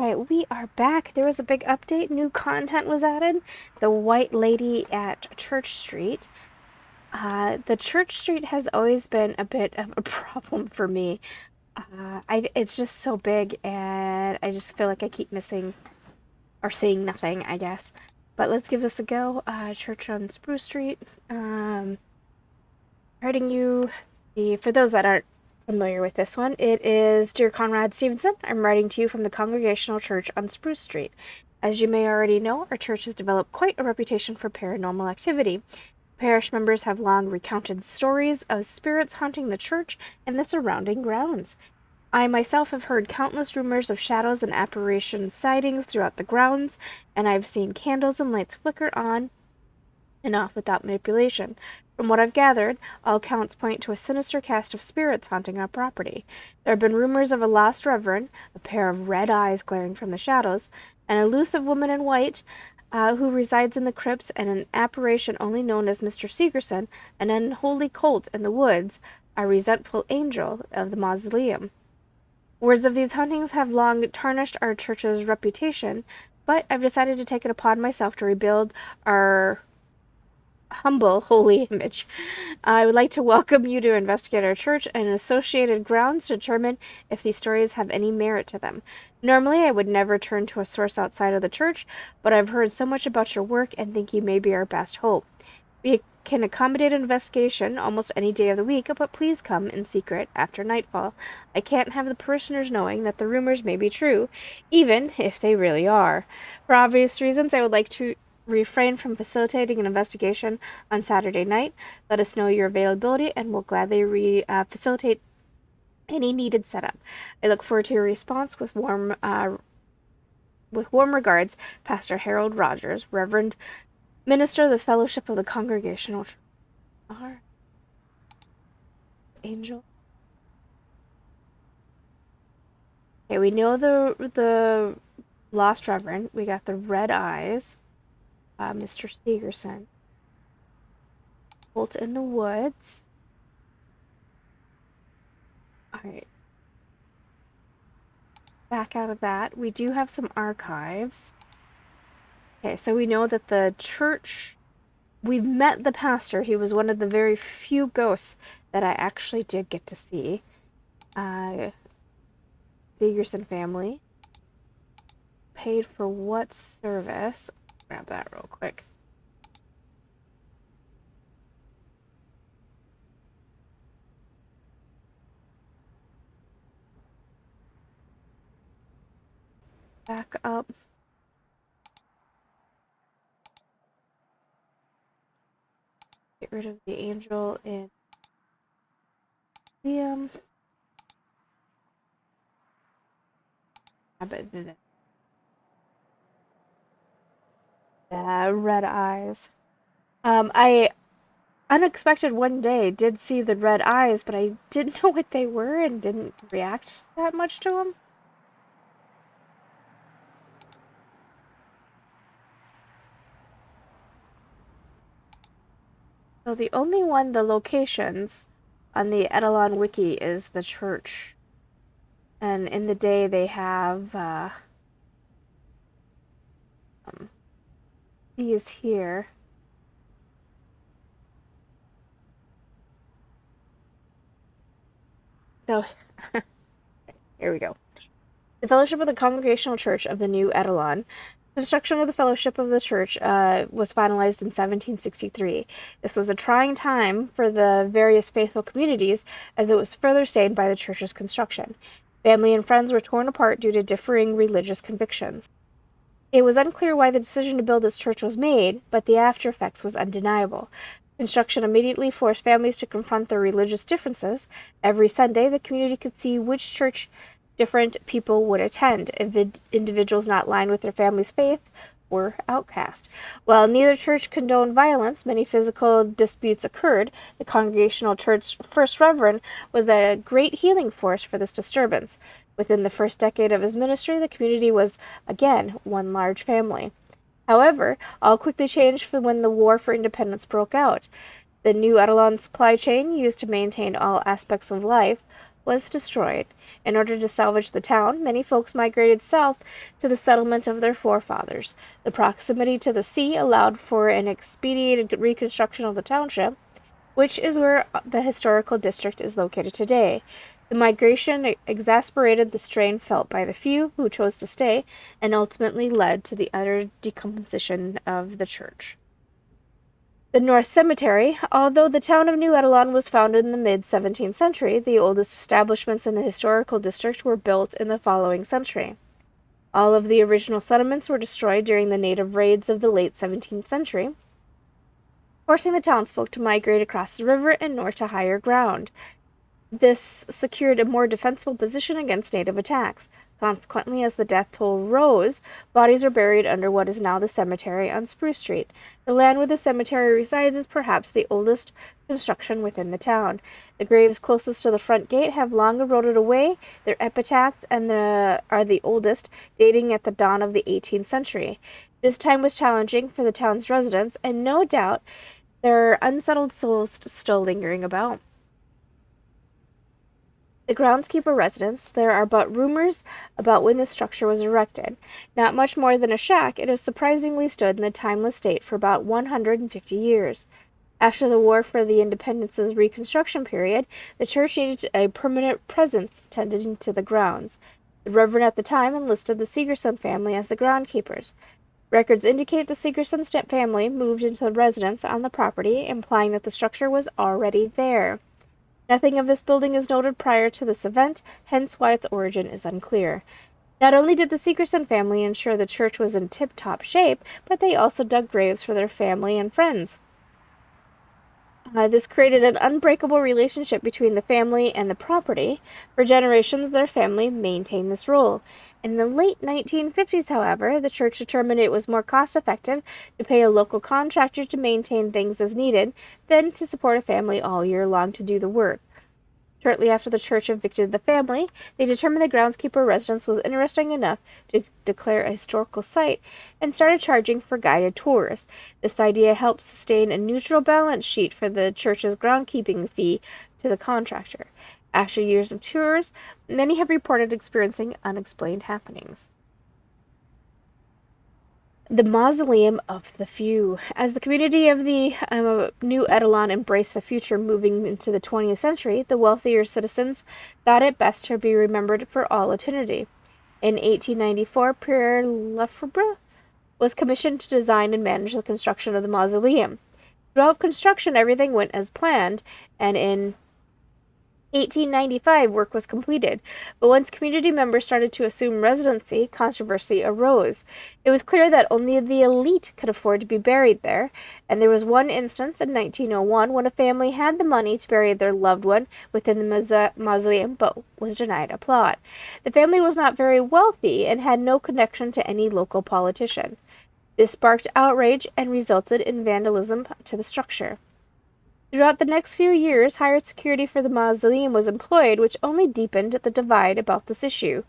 Alright, we are back. There was a big update. New content was added. The White Lady at Church Street. The Church Street has always been a bit of a problem for me. It's just so big, and I just feel like I keep missing or seeing nothing, I guess. But let's give this a go. Church on Spruce Street. Writing you, for those that aren't familiar with this one, it is Dear Conrad Stevenson. I'm writing to you from the Congregational Church on Spruce Street. As you may already know, our church has developed quite a reputation for paranormal activity. Parish members have long recounted stories of spirits haunting the church and the surrounding grounds. I myself have heard countless rumors of shadows and apparition sightings throughout the grounds, and I've seen candles and lights flicker on and off without manipulation. From what I've gathered, all accounts point to a sinister cast of spirits haunting our property. There have been rumors of a lost reverend, a pair of red eyes glaring from the shadows, an elusive woman in white who resides in the crypts, and an apparition only known as Mr. Segerson, an unholy cult in the woods, a resentful angel of the mausoleum. Words of these hauntings have long tarnished our church's reputation, but I've decided to take it upon myself to rebuild our humble holy image. I would like to welcome you to investigate our church and associated grounds to determine if these stories have any merit to them. Normally, I would never turn to a source outside of the church, but I've heard so much about your work and think you may be our best hope. We can accommodate an investigation almost any day of the week, but please come in secret after nightfall. I can't have the parishioners knowing that the rumors may be true, even if they really are. For obvious reasons, I would like to refrain from facilitating an investigation on Saturday night. Let us know your availability, and we'll gladly facilitate any needed setup. I look forward to your response. With warm regards, Pastor Harold Rogers, Reverend Minister of the Fellowship of the Congregational Angel. Okay, we know the lost reverend. We got the red eyes. Mr. Segerson. Bolt in the woods. Alright. Back out of that. We do have some archives. Okay, so we know that the church... We've met the pastor. He was one of the very few ghosts that I actually did get to see. Segerson family. Paid for what service? Grab that real quick. Back up. Get rid of the angel in museum. Red eyes. I unexpected one day did see the red eyes, but I didn't know what they were and didn't react that much to them. So the only one, the locations on the Edelon wiki is the church. And in the day they have these here. So, here we go. The Fellowship of the Congregational Church of the New Edelon. Construction of the Fellowship of the Church was finalized in 1763. This was a trying time for the various faithful communities, as it was further stained by the church's construction. Family and friends were torn apart due to differing religious convictions. It was unclear why the decision to build this church was made, but the after effects was undeniable. Construction immediately forced families to confront their religious differences. Every Sunday, the community could see which church different people would attend. Individuals not aligned with their family's faith were outcast. While neither church condoned violence, many physical disputes occurred. The Congregational Church's first reverend was a great healing force for this disturbance. Within the first decade of his ministry, the community was, again, one large family. However, all quickly changed when the War for Independence broke out. The New Edelon supply chain, used to maintain all aspects of life, was destroyed. In order to salvage the town, many folks migrated south to the settlement of their forefathers. The proximity to the sea allowed for an expedited reconstruction of the township, which is where the historical district is located today. The migration exacerbated the strain felt by the few who chose to stay and ultimately led to the utter decomposition of the church. The North Cemetery. Although the town of New Etalon was founded in the mid-17th century, the oldest establishments in the historical district were built in the following century. All of the original settlements were destroyed during the native raids of the late 17th century, forcing the townsfolk to migrate across the river and north to higher ground. This secured a more defensible position against native attacks. Consequently, as the death toll rose, bodies were buried under what is now the cemetery on Spruce Street. The land where the cemetery resides is perhaps the oldest construction within the town. The graves closest to the front gate have long eroded away. Their epitaphs are the oldest, dating at the dawn of the 18th century. This time was challenging for the town's residents, and no doubt there are unsettled souls still lingering about. The groundskeeper residence. There are but rumors about when this structure was erected. Not much more than a shack, it has surprisingly stood in the timeless state for about 150 years. After the War for the Independence's Reconstruction period, the church needed a permanent presence tending to the grounds. The Reverend at the time enlisted the Segerson family as the groundkeepers. Records indicate the Segerson family moved into the residence on the property, implying that the structure was already there. Nothing of this building is noted prior to this event, hence why its origin is unclear. Not only did the Segerson family ensure the church was in tip-top shape, but they also dug graves for their family and friends. This created an unbreakable relationship between the family and the property. For generations, their family maintained this role. In the late 1950s, however, the church determined it was more cost-effective to pay a local contractor to maintain things as needed than to support a family all year long to do the work. Shortly after the church evicted the family, they determined the groundskeeper residence was interesting enough to declare a historical site and started charging for guided tours. This idea helped sustain a neutral balance sheet for the church's groundkeeping fee to the contractor. After years of tours, many have reported experiencing unexplained happenings. The Mausoleum of the Few. As the community of the New Etalon embraced the future moving into the 20th century, the wealthier citizens thought it best to be remembered for all eternity. In 1894, Pierre Lefebvre was commissioned to design and manage the construction of the mausoleum. Throughout construction, everything went as planned, and in 1895, work was completed, but once community members started to assume residency, controversy arose. It was clear that only the elite could afford to be buried there, and there was one instance in 1901 when a family had the money to bury their loved one within the mausoleum but was denied a plot. The family was not very wealthy and had no connection to any local politician. This sparked outrage and resulted in vandalism to the structure. Throughout the next few years, hired security for the mausoleum was employed, which only deepened the divide about this issue.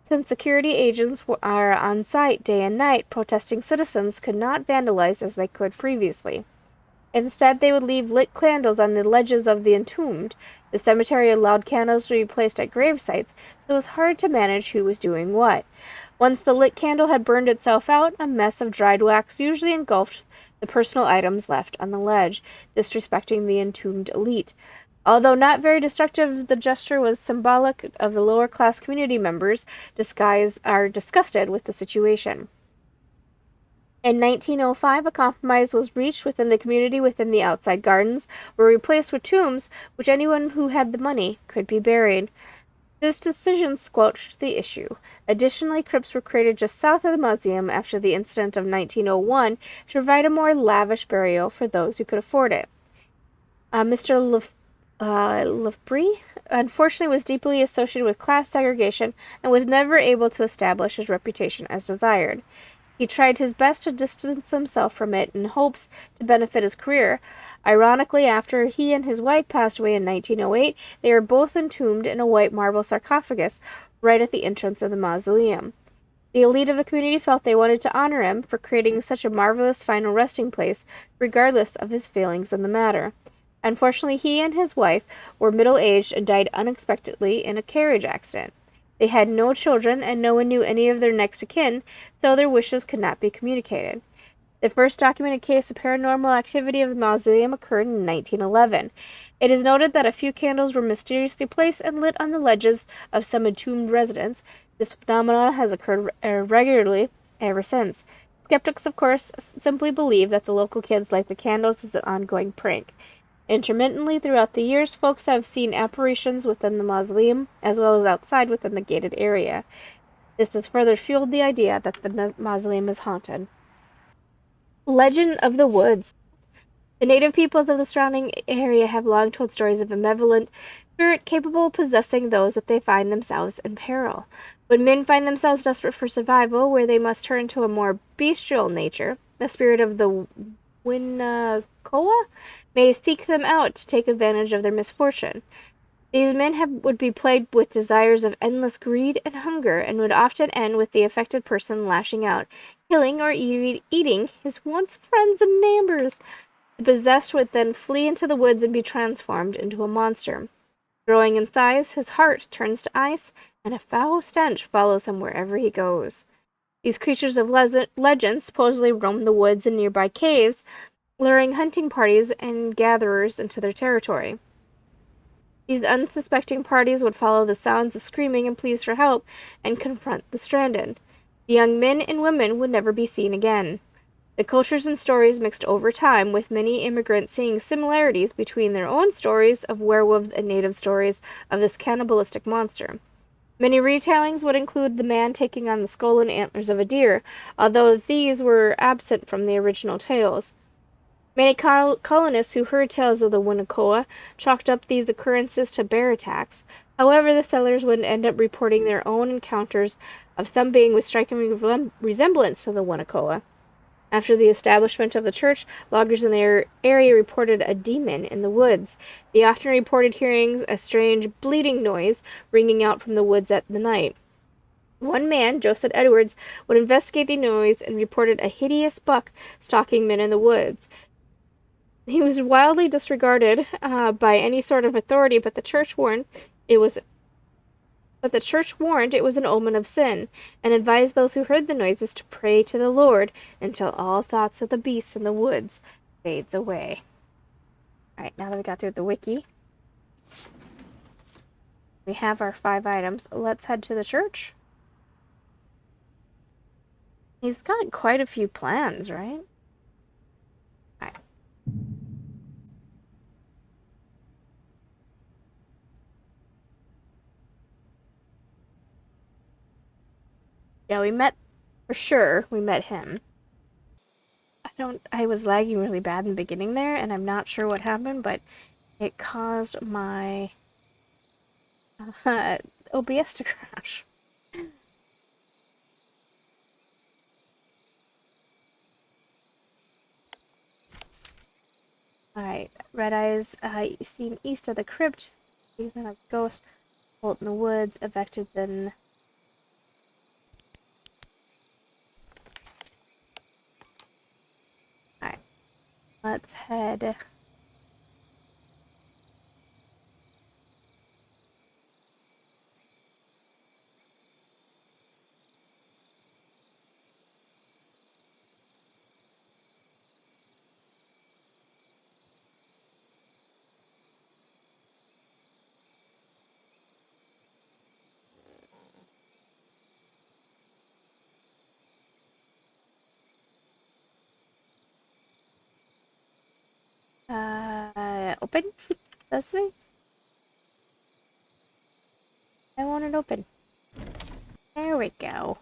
Since security agents are on site day and night, protesting citizens could not vandalize as they could previously. Instead, they would leave lit candles on the ledges of the entombed. The cemetery allowed candles to be placed at grave sites, so it was hard to manage who was doing what. Once the lit candle had burned itself out, a mess of dried wax usually engulfed the personal items left on the ledge, disrespecting the entombed elite. Although not very destructive, the gesture was symbolic of the lower-class community members disgusted with the situation. In 1905, a compromise was reached within the community within the outside gardens, were replaced with tombs, which anyone who had the money could be buried. This decision squelched the issue. Additionally, crypts were created just south of the museum after the incident of 1901 to provide a more lavish burial for those who could afford it. Mr. Lefebvre, unfortunately, was deeply associated with class segregation and was never able to establish his reputation as desired. He tried his best to distance himself from it in hopes to benefit his career. Ironically, after he and his wife passed away in 1908, they were both entombed in a white marble sarcophagus right at the entrance of the mausoleum. The elite of the community felt they wanted to honor him for creating such a marvelous final resting place, regardless of his failings in the matter. Unfortunately, he and his wife were middle-aged and died unexpectedly in a carriage accident. They had no children, and no one knew any of their next of kin, so their wishes could not be communicated. The first documented case of paranormal activity of the mausoleum occurred in 1911. It is noted that a few candles were mysteriously placed and lit on the ledges of some entombed residents. This phenomenon has occurred regularly ever since. Skeptics, of course, simply believe that the local kids light the candles as an ongoing prank. Intermittently throughout the years, folks have seen apparitions within the mausoleum as well as outside within the gated area. This has further fueled the idea that the mausoleum is haunted. Legend of the Woods. The native peoples of the surrounding area have long told stories of a malevolent spirit capable of possessing those that they find themselves in peril. When men find themselves desperate for survival, where they must turn to a more bestial nature, the spirit of the Winnekoa may seek them out to take advantage of their misfortune. These men would be plagued with desires of endless greed and hunger, and would often end with the affected person lashing out, killing or eating his once friends and neighbors. The possessed would then flee into the woods and be transformed into a monster. Growing in size, his heart turns to ice, and a foul stench follows him wherever he goes. These creatures of legend supposedly roam the woods and nearby caves, luring hunting parties and gatherers into their territory. These unsuspecting parties would follow the sounds of screaming and pleas for help and confront the stranded. The young men and women would never be seen again. The cultures and stories mixed over time, with many immigrants seeing similarities between their own stories of werewolves and native stories of this cannibalistic monster. Many retellings would include the man taking on the skull and antlers of a deer, although these were absent from the original tales. Many colonists who heard tales of the Winnekoa chalked up these occurrences to bear attacks. However, the settlers would end up reporting their own encounters of some being with striking resemblance to the Winnekoa. After the establishment of the church, loggers in their area reported a demon in the woods. They often reported hearing a strange bleating noise ringing out from the woods at the night. One man, Joseph Edwards, would investigate the noise and reported a hideous buck stalking men in the woods. He was wildly disregarded by any sort of authority, but the church warned it was an omen of sin, and advised those who heard the noises to pray to the Lord until all thoughts of the beast in the woods fades away. Alright, now that we got through the wiki, we have our 5 items. Let's head to the church. He's got quite a few plans, right? Alright. Yeah, we met him. I was lagging really bad in the beginning there, and I'm not sure what happened, but it caused my OBS to crash. Alright, Red Eyes seen east of the crypt. Season as ghost. Bolt in the woods. Affected then. Alright, let's head. Open? Says me? I want it open. There we go.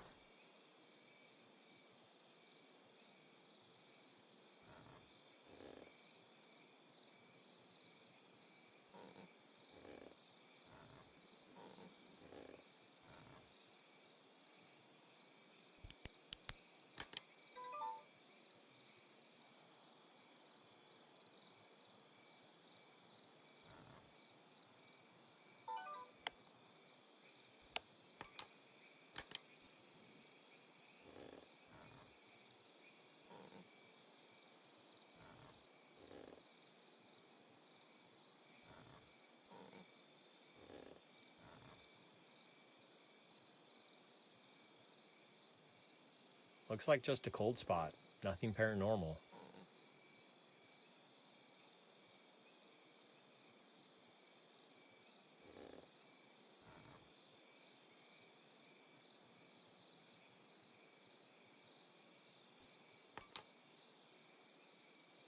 Looks like just a cold spot. Nothing paranormal.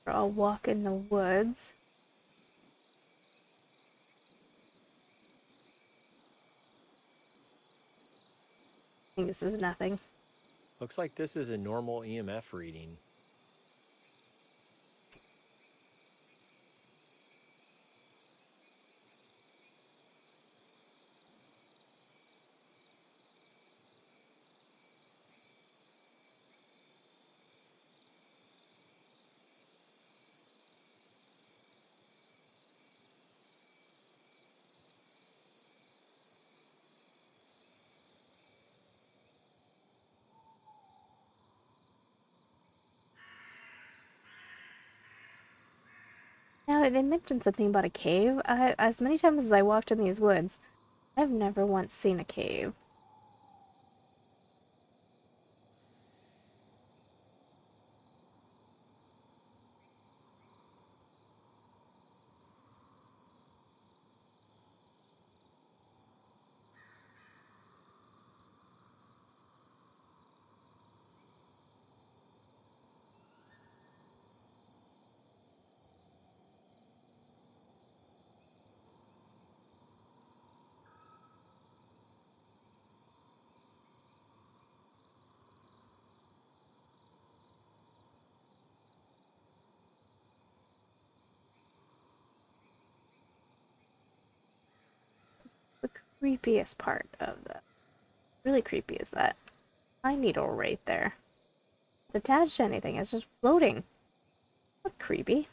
I'll walk in the woods. I think this is nothing. Looks like this is a normal EMF reading. Now, they mentioned something about a cave. As many times as I walked in these woods, I've never once seen a cave. The creepiest part of the really creepy is that pine needle right there. Not attached to anything, it's just floating. That's creepy.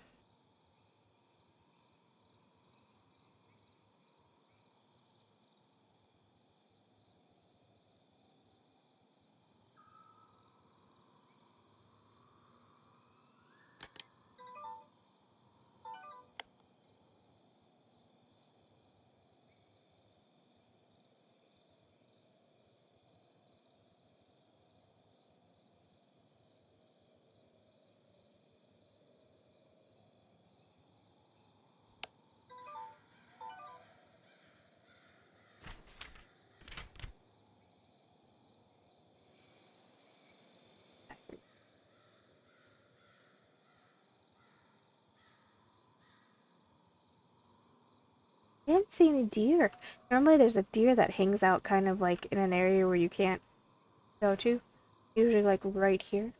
I didn't see any deer. Normally there's a deer that hangs out kind of like in an area where you can't go to. Usually like right here.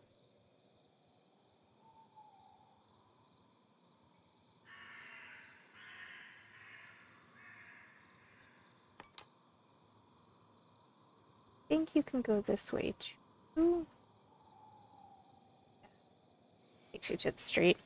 I think you can go this way too. Takes you to the street.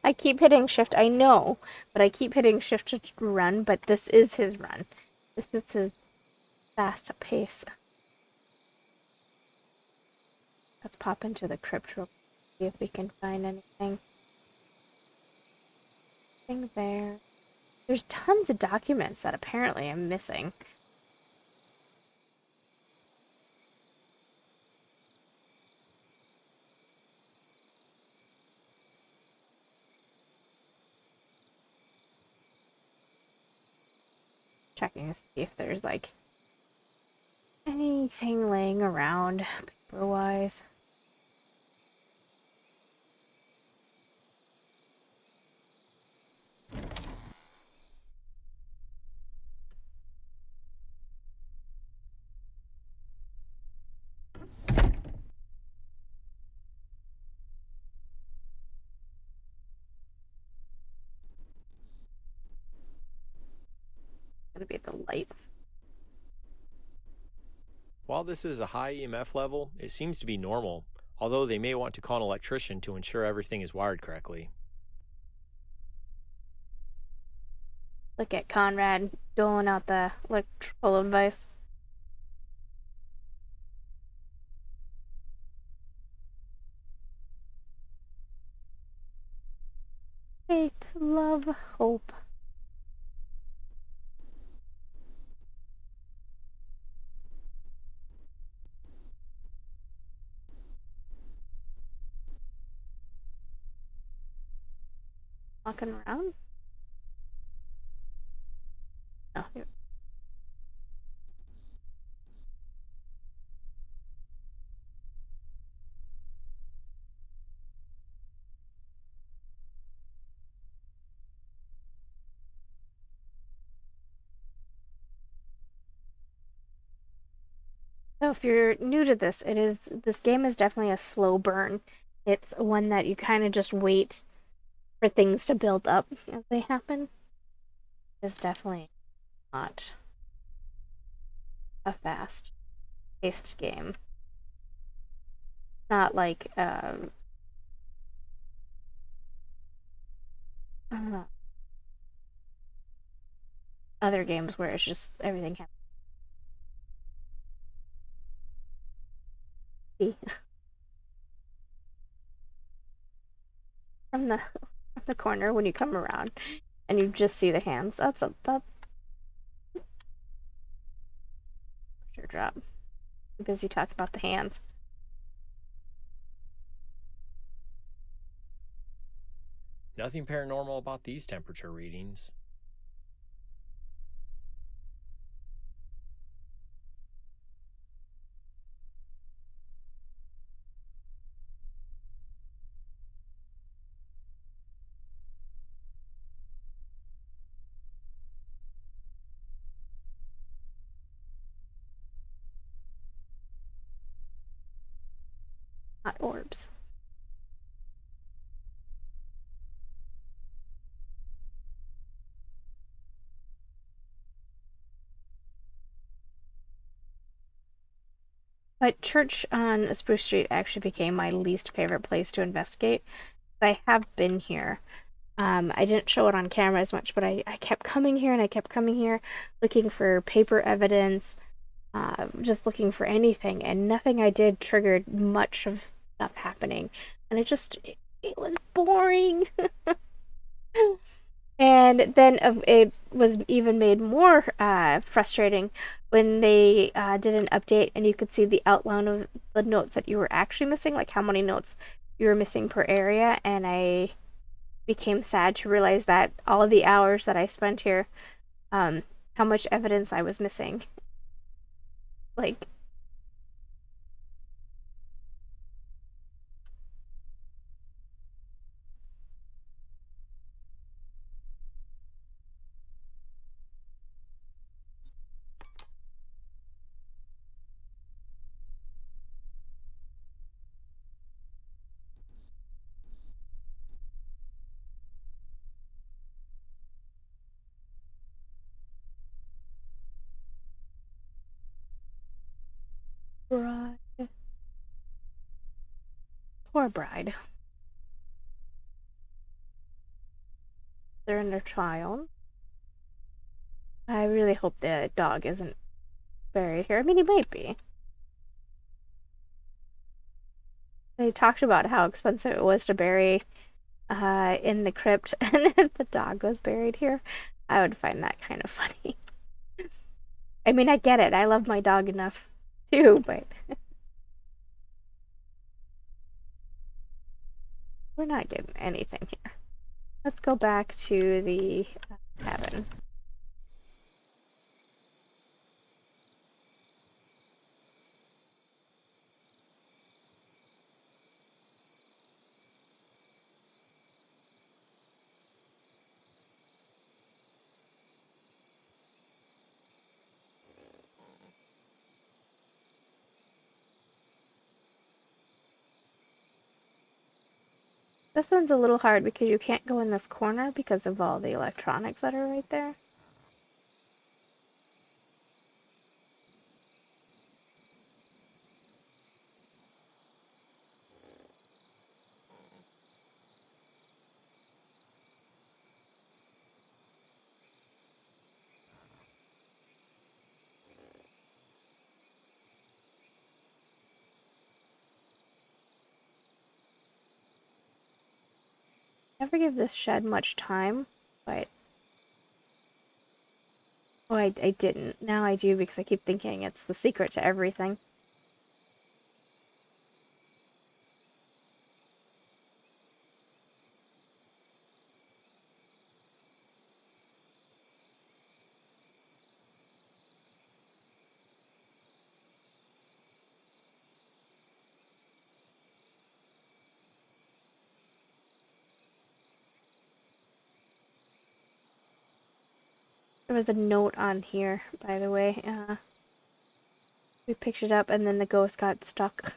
I keep hitting shift, I know, but I keep hitting shift to run, but this is his run. This is his fast pace. Let's pop into the crypt real quick, see if we can find anything. Anything there. There's tons of documents that apparently I'm missing. Checking to see if there's like anything laying around paper-wise. Gonna be the lights. While this is a high EMF level, it seems to be normal, although they may want to call an electrician to ensure everything is wired correctly. Look at Conrad doling out the electrical advice. love hope. Walking around? No. So if you're new to this, this game is definitely a slow burn. It's one that you kind of just wait for things to build up as they happen. It's definitely not a fast-paced game. Not like I don't know, other games where it's just everything happens from the corner when you come around, and you just see the hands. That's a sure drop. I'm busy talking about the hands. Nothing paranormal about these temperature readings. Hot orbs. But church on Spruce Street actually became my least favorite place to investigate. I have been here. I didn't show it on camera as much, but I kept coming here and I kept coming here looking for paper evidence, just looking for anything, and nothing I did triggered much of stuff happening. And it was boring. And then it was even made more frustrating when they did an update and you could see the outline of the notes that you were actually missing, like how many notes you were missing per area. And I became sad to realize that all of the hours that I spent here, how much evidence I was missing. Like, bride. Poor bride. They're in their trial. I really hope the dog isn't buried here. I mean, he might be. They talked about how expensive it was to bury in the crypt, and if the dog was buried here, I would find that kind of funny. I mean, I get it. I love my dog enough too, but we're not getting anything here. Let's go back to the cabin. This one's a little hard because you can't go in this corner because of all the electronics that are right there. Never give this shed much time, but... Oh, I didn't. Now I do because I keep thinking it's the secret to everything. There was a note on here, by the way. We picked it up and then the ghost got stuck.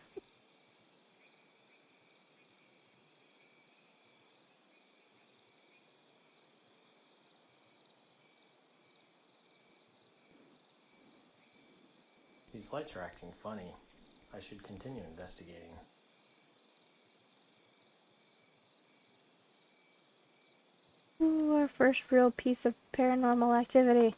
These lights are acting funny. I should continue investigating. Ooh, our first real piece of paranormal activity.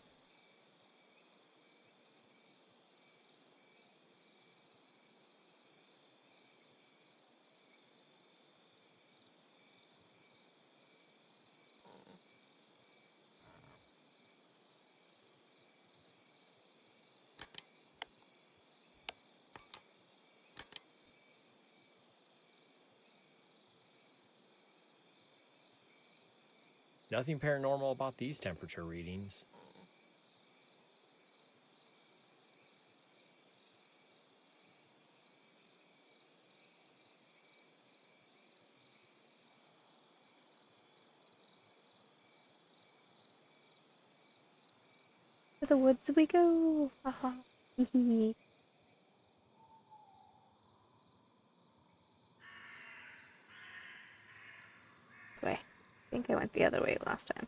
Nothing paranormal about these temperature readings. To the woods we go. Haha. This way. I think I went the other way last time.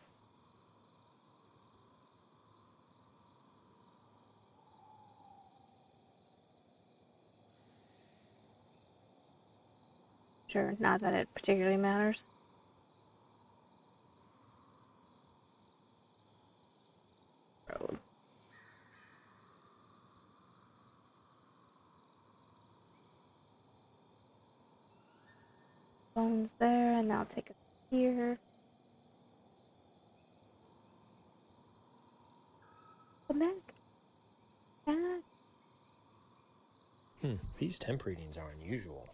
Sure, not that it particularly matters. Road. Phone's there, and I'll take it here. Come back. Back. These temp readings are unusual.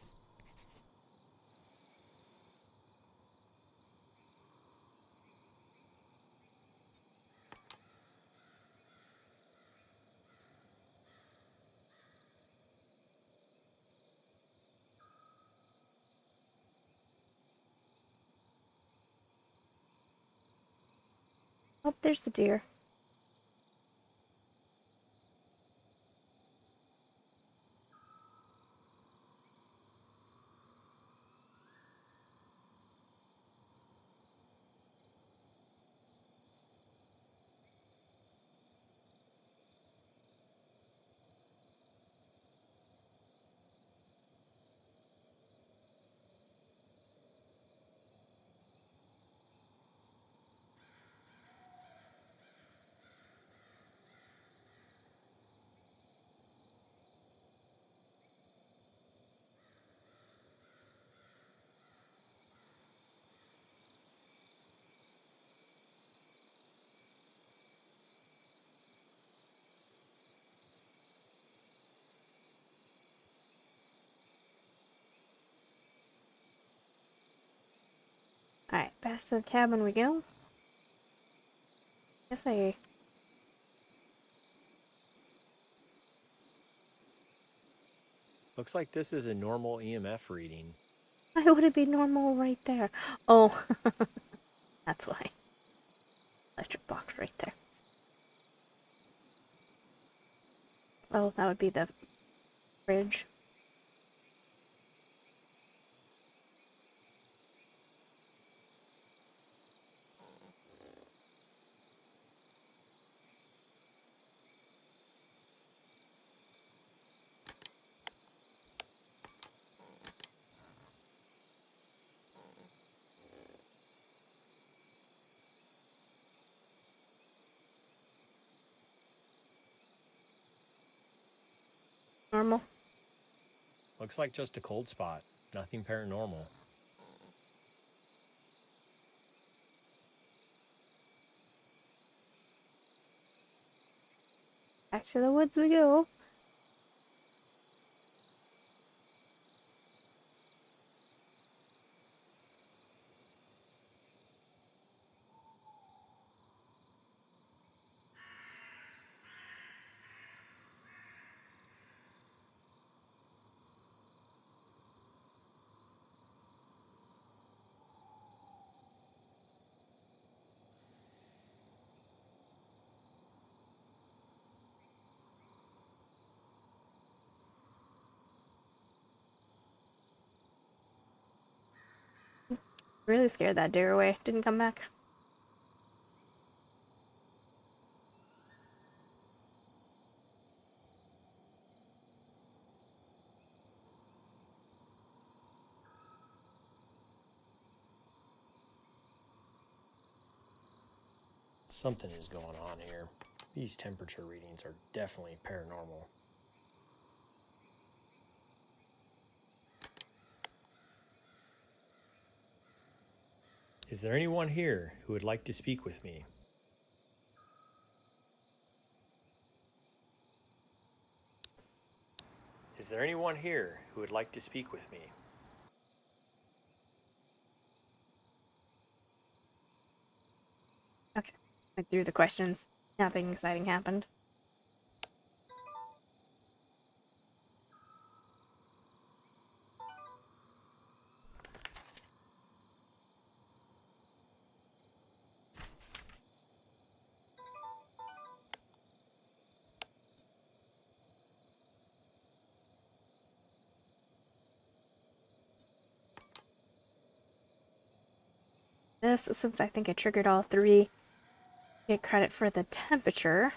Oh, there's the deer. Alright, back to the cabin we go. Guess I... Looks like this is a normal EMF reading. Why would it be normal right there? Oh, that's why. Electric box right there. Oh, that would be the fridge. Normal. Looks like just a cold spot. Nothing paranormal. Back to the woods we go. Really scared that deer away. Didn't come back. Something is going on here. These temperature readings are definitely paranormal. Is there anyone here who would like to speak with me? Is there anyone here who would like to speak with me? Okay. Went through the questions. Nothing exciting happened. This, since I think I triggered all three, get credit for the temperature.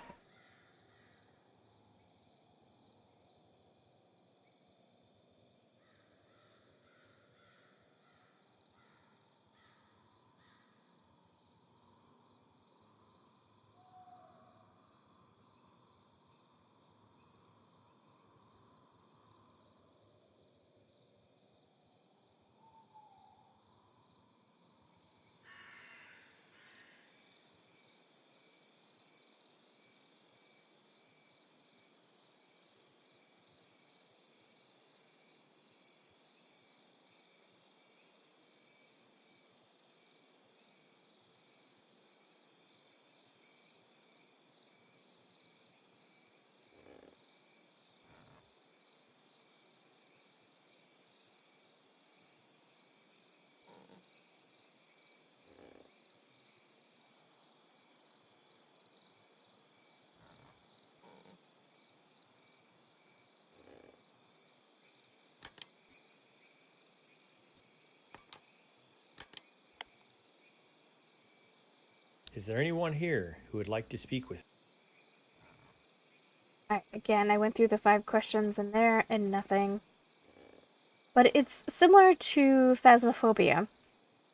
Is there anyone here who would like to speak with me? Alright, again, I went through the 5 questions in there and nothing. But it's similar to Phasmophobia,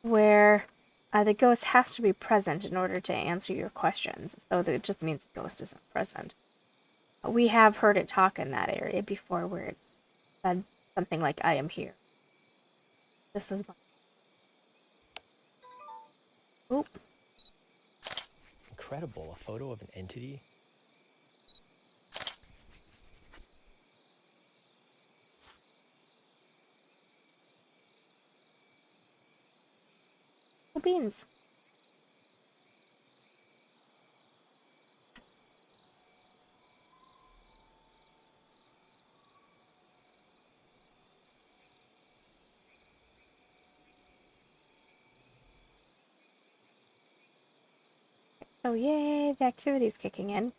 where the ghost has to be present in order to answer your questions. So it just means the ghost isn't present. We have heard it talk in that area before where it said something like, I am here. This is my... Oop. Incredible, a photo of an entity? The beans. So yay, the activity's kicking in.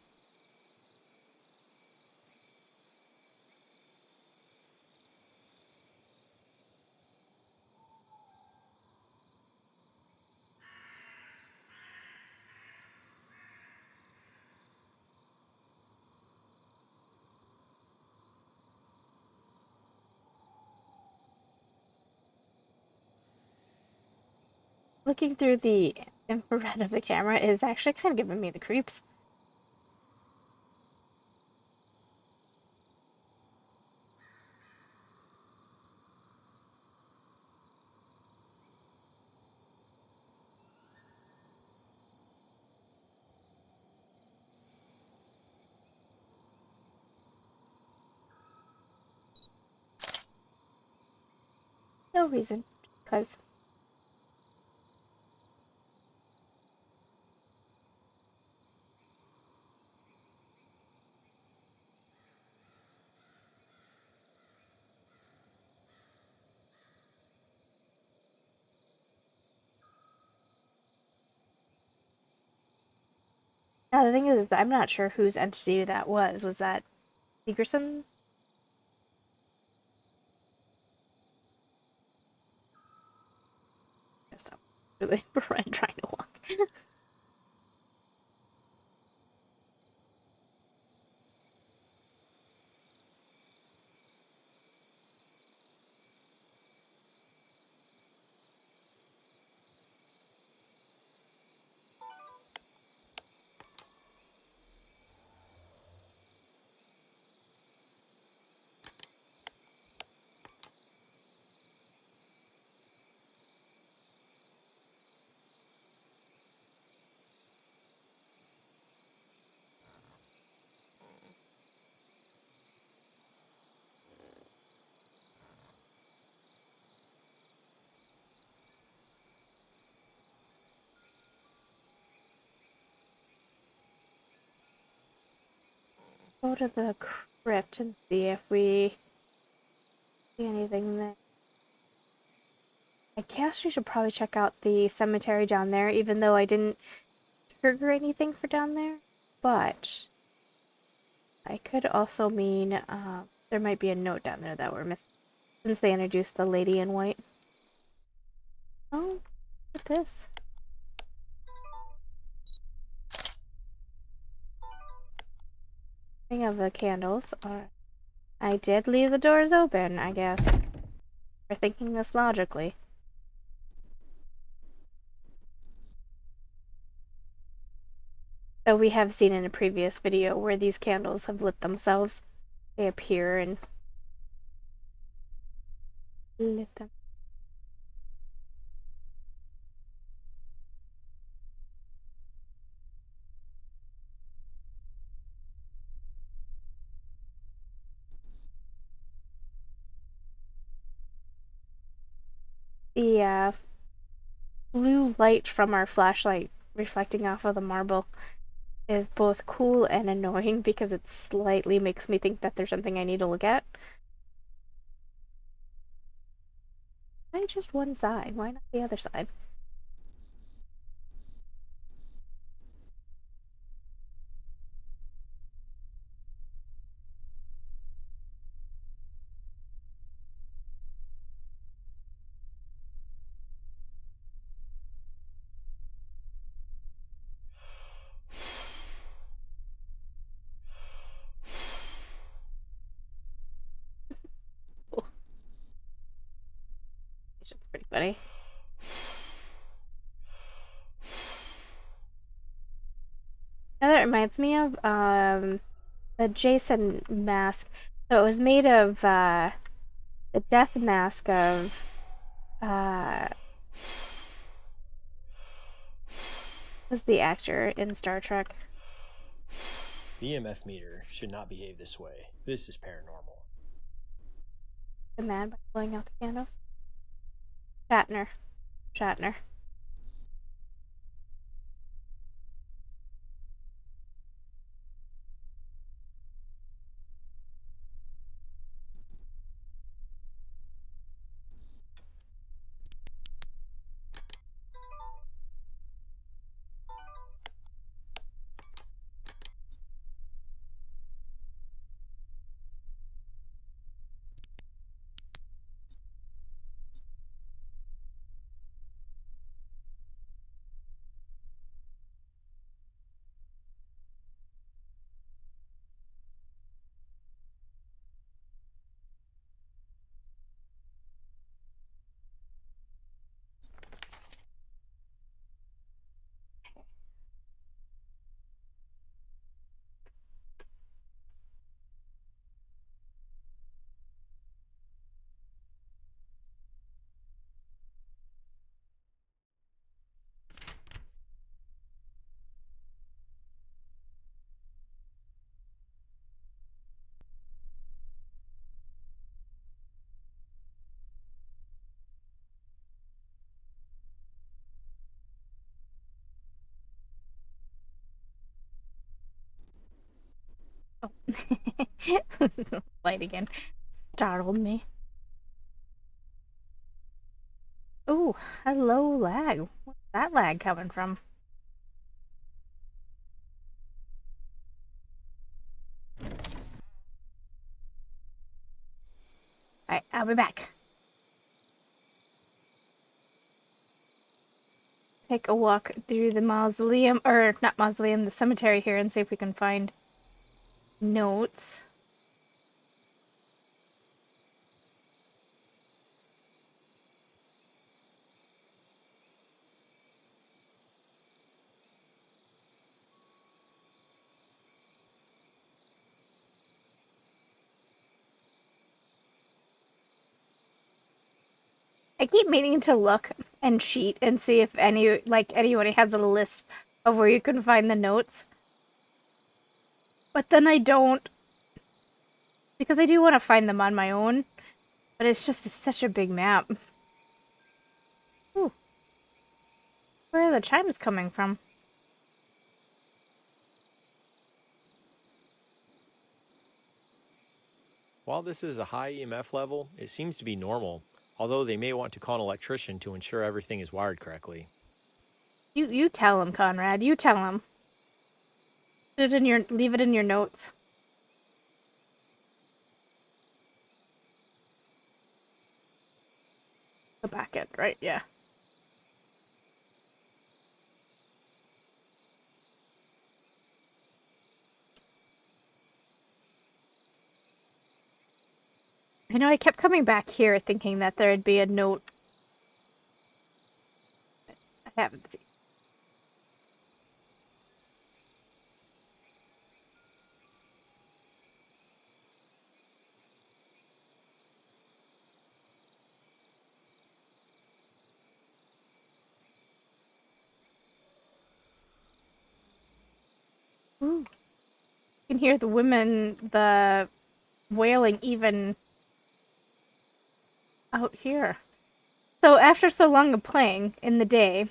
Looking through the infrared of the camera is actually kind of giving me the creeps. No reason, because now the thing is, I'm not sure whose entity that was. Was that Segerson? Stop. Really, trying to walk. Go to the crypt and see if we see anything there. I guess we should probably check out the cemetery down there, even though I didn't trigger anything for down there. But I could also mean there might be a note down there that we're missing, since they introduced the lady in white. Oh, look at this. Thing of the candles. I did leave the doors open, I guess. We're thinking this logically. Though we have seen in a previous video where these candles have lit themselves. They appear and lit them. The blue light from our flashlight reflecting off of the marble is both cool and annoying because it slightly makes me think that there's something I need to look at. Why just one side? Why not the other side? Oh, it's pretty funny. Now that reminds me of the Jason mask. So it was made of the death mask of was the actor in Star Trek. The EMF meter should not behave this way. This is paranormal. The man by blowing out the candles. Shatner. Shatner. Oh. Light again. Startled me. Oh, hello, lag. Where's that lag coming from? Alright, I'll be back. Take a walk through the mausoleum, or not mausoleum, the cemetery here, and see if we can find notes. I keep meaning to look and cheat and see if anybody has a list of where you can find the notes. But then I don't, because I do want to find them on my own, but it's just such a big map. Ooh. Where are the chimes coming from? While this is a high EMF level, it seems to be normal, although they may want to call an electrician to ensure everything is wired correctly. You tell him, Conrad. You tell him. Leave it in your notes. The back end, right? Yeah. I know I kept coming back here thinking that there'd be a note. I haven't seen. Ooh. You can hear the wailing even out here. So after so long of playing in the day,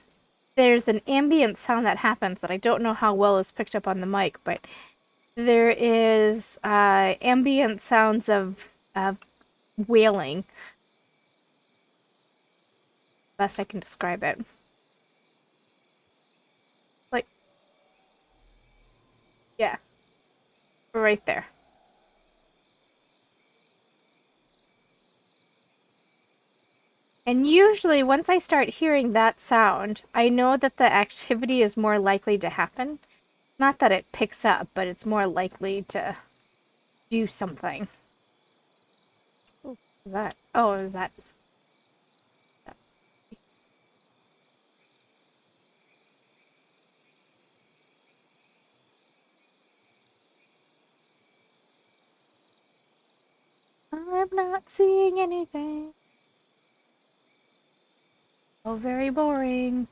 there's an ambient sound that happens that I don't know how well is picked up on the mic, but there is ambient sounds of wailing. Best I can describe it. Like, yeah, right there. And usually, once I start hearing that sound, I know that the activity is more likely to happen. Not that it picks up, but it's more likely to do something. What is that? Oh, is that? I'm not seeing anything. Oh, very boring.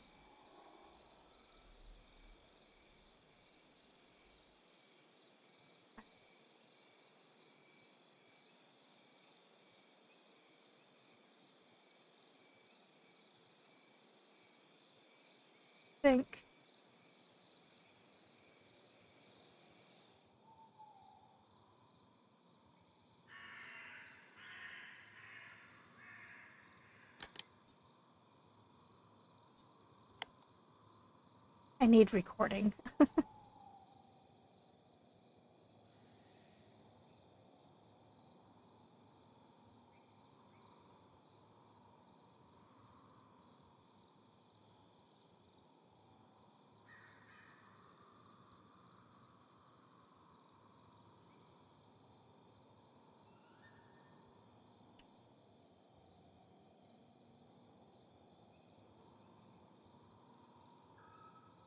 Think. I need recording.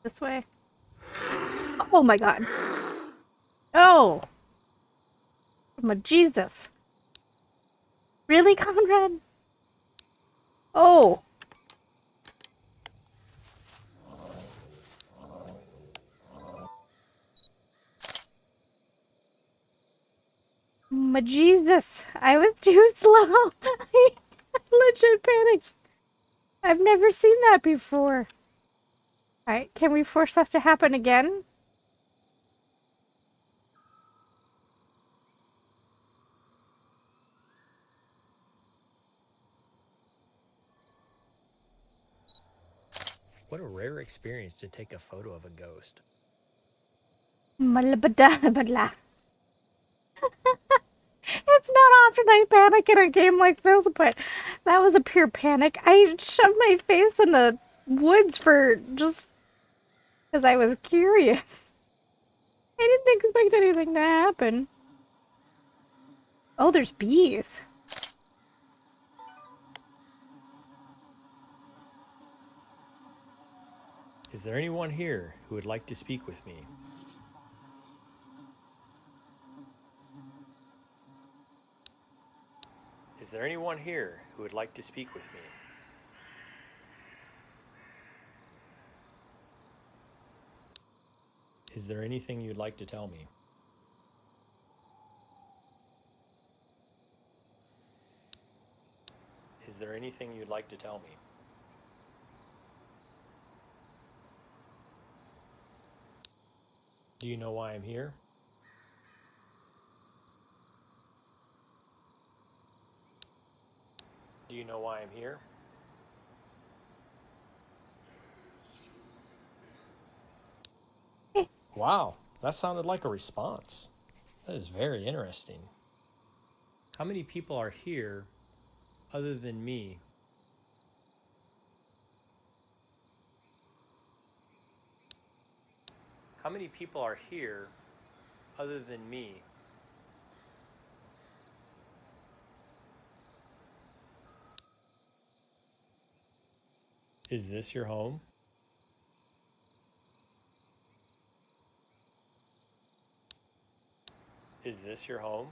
This way. Oh my god. Oh! My Jesus. Really, Conrad? Oh! My Jesus. I was too slow. I legit panicked. I've never seen that before. Alright, can we force that to happen again? What a rare experience to take a photo of a ghost. Malabadabadla. It's not often I panic in a game like this, but that was a pure panic. I shoved my face in the woods for just because I was curious. I didn't expect anything to happen. Oh, there's bees. Is there anyone here who would like to speak with me? Is there anyone here who would like to speak with me? Is there anything you'd like to tell me? Is there anything you'd like to tell me? Do you know why I'm here? Do you know why I'm here? Wow, that sounded like a response. That is very interesting. How many people are here other than me? How many people are here other than me? Is this your home? Is this your home?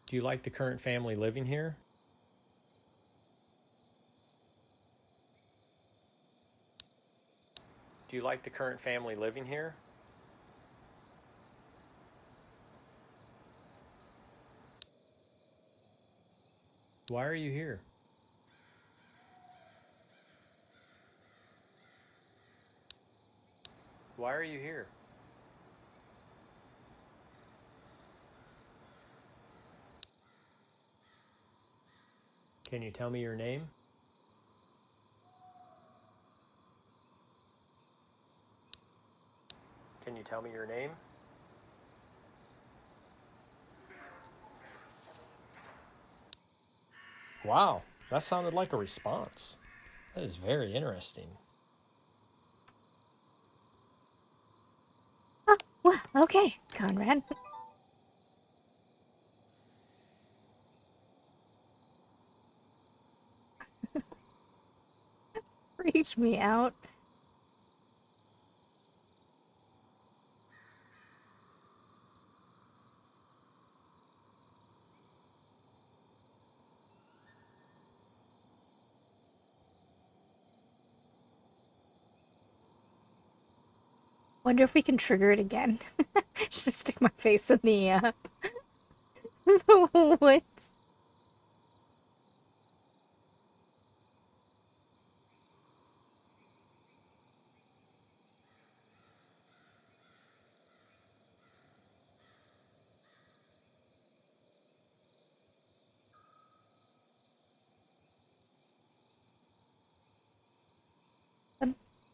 Do you like the current family living here? Do you like the current family living here? Why are you here? Why are you here? Can you tell me your name? Can you tell me your name? Wow, that sounded like a response. That is very interesting. Oh, well, okay, Conrad. Freaked me out. Wonder if we can trigger it again. Should I stick my face in the the woods?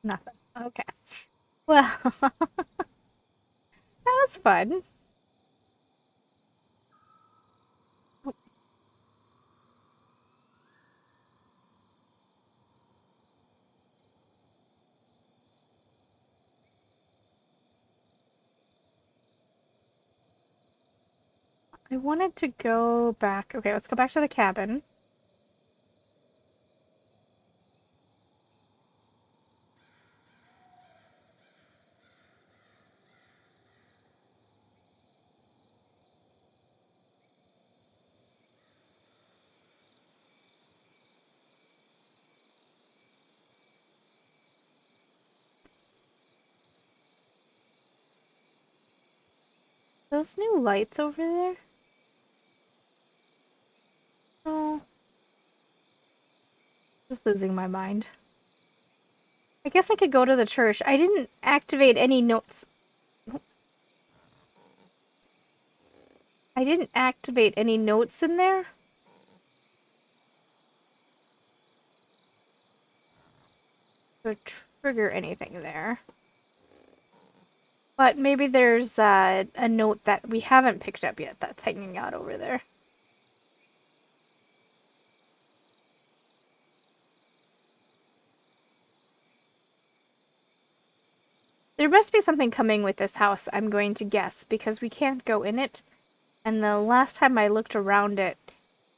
Nothing. Okay. Well, that was fun. I wanted to go back. Okay, let's go back to the cabin. Those new lights over there? Oh, just losing my mind. I guess I could go to the church. I didn't activate any notes. I didn't activate any notes in there. to trigger anything there. But maybe there's a note that we haven't picked up yet that's hanging out over there. There must be something coming with this house, I'm going to guess, because we can't go in it. And the last time I looked around it,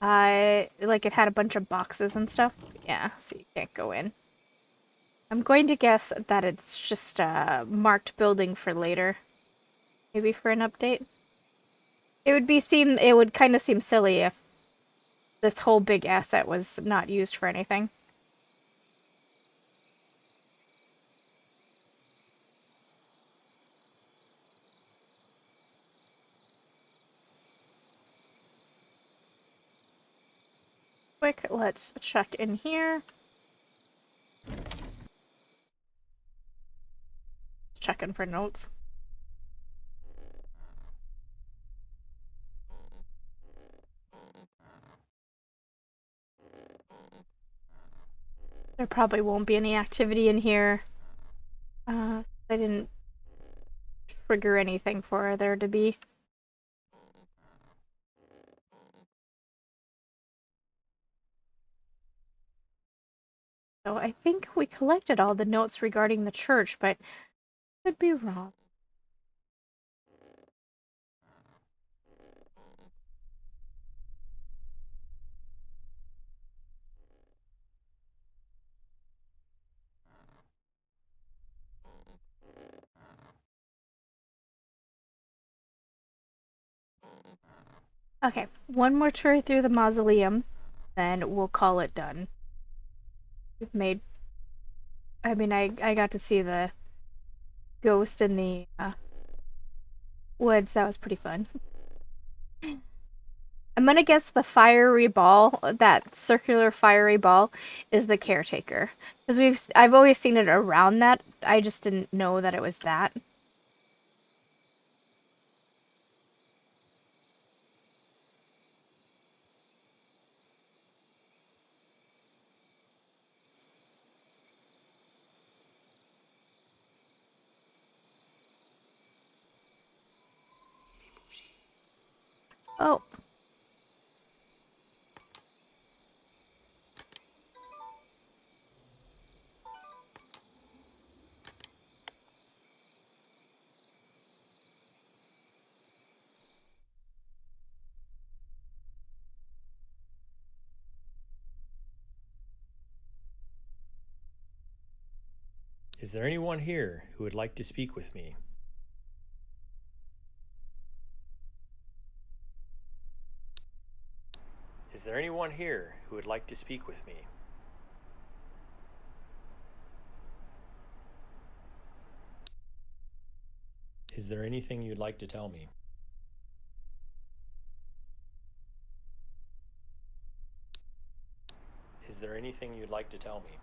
like it had a bunch of boxes and stuff. Yeah, so you can't go in. I'm going to guess that it's just a marked building for later. Maybe for an update. It would kind of seem silly if this whole big asset was not used for anything. Quick, let's check in here. Checking for notes. There probably won't be any activity in here. I didn't trigger anything for there to be. So I think we collected all the notes regarding the church, but could be wrong. Okay, one more tour through the mausoleum, then we'll call it done. We've made... I mean, I got to see the ghost in the woods. That was pretty fun. I'm gonna guess the fiery ball, that circular fiery ball, is the caretaker. Because I've always seen it around that. I just didn't know that it was that. Oh. Is there anyone here who would like to speak with me? Is there anyone here who would like to speak with me? Is there anything you'd like to tell me? Is there anything you'd like to tell me?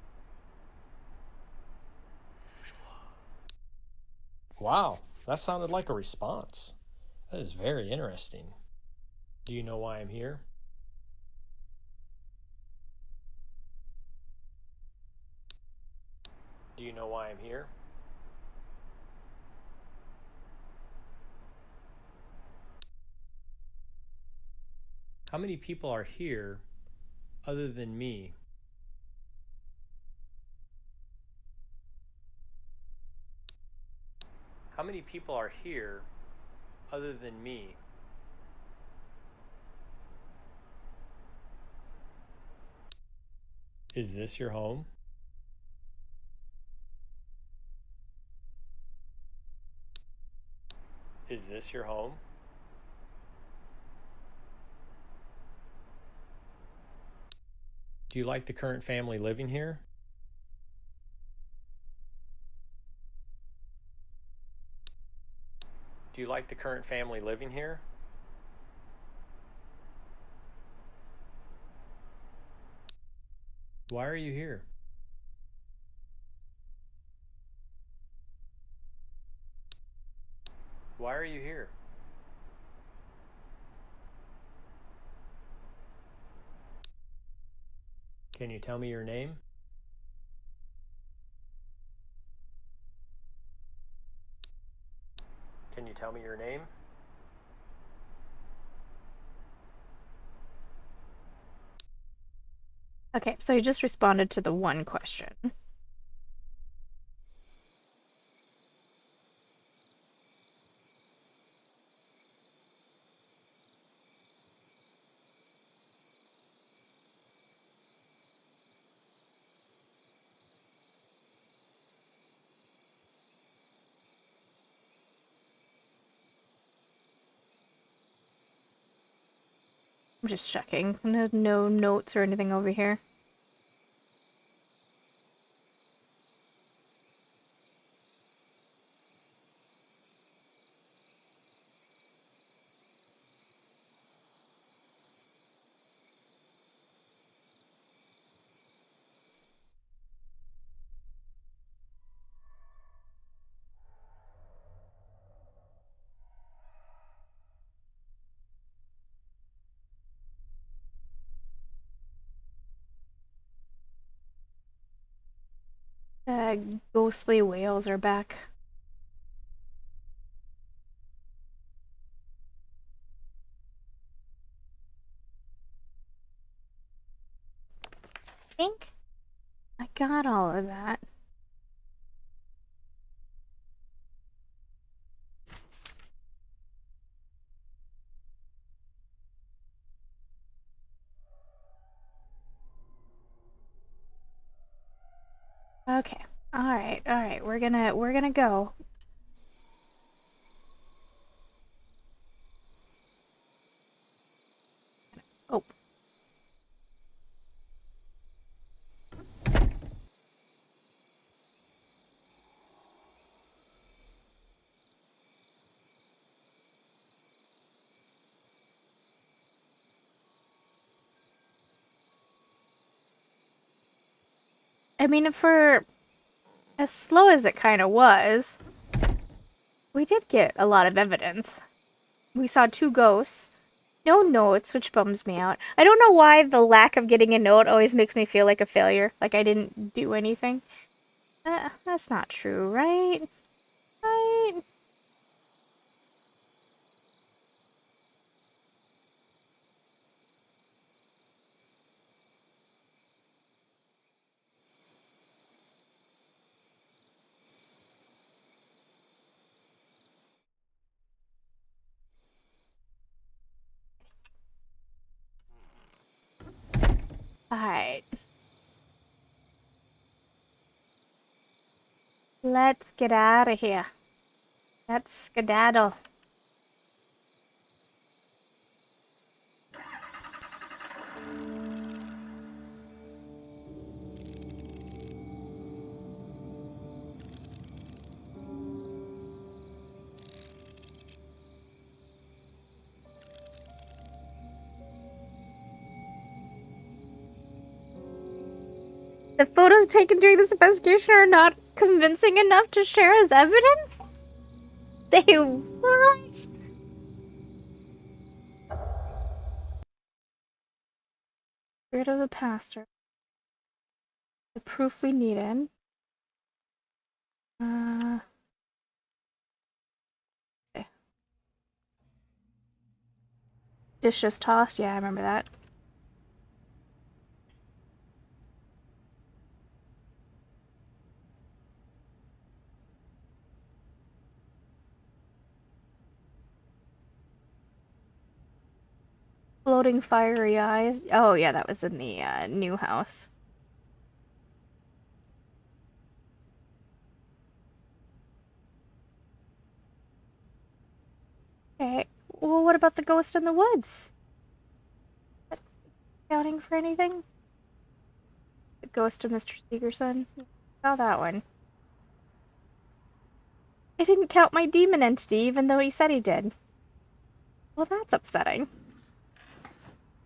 Wow, that sounded like a response. That is very interesting. Do you know why I'm here? Do you know why I'm here? How many people are here other than me? How many people are here other than me? Is this your home? Is this your home? Do you like the current family living here? Do you like the current family living here? Why are you here? Why are you here? Can you tell me your name? tell me your name? Okay, so he just responded to the one question. I'm just checking. No notes or anything over here. Ghostly whales are back. I think I got all of that. Okay. All right. We're gonna go. Oh. I mean, for as slow as it kind of was, we did get a lot of evidence. We saw 2 ghosts. No notes, which bums me out. I don't know why the lack of getting a note always makes me feel like a failure, like I didn't do anything. That's not true, right? Right? Alright. Let's get out of here. Let's skedaddle. The photos taken during this investigation are not convincing enough to share as evidence? They what? Spirit of the pastor. The proof we needed. Okay. Dish just tossed. Yeah, I remember that. Floating fiery eyes. Oh yeah, that was in the new house. Okay. Well, what about the ghost in the woods? Counting for anything? The ghost of Mr. Seegerson? Saw that one. I didn't count my demon entity, even though he said he did. Well, that's upsetting.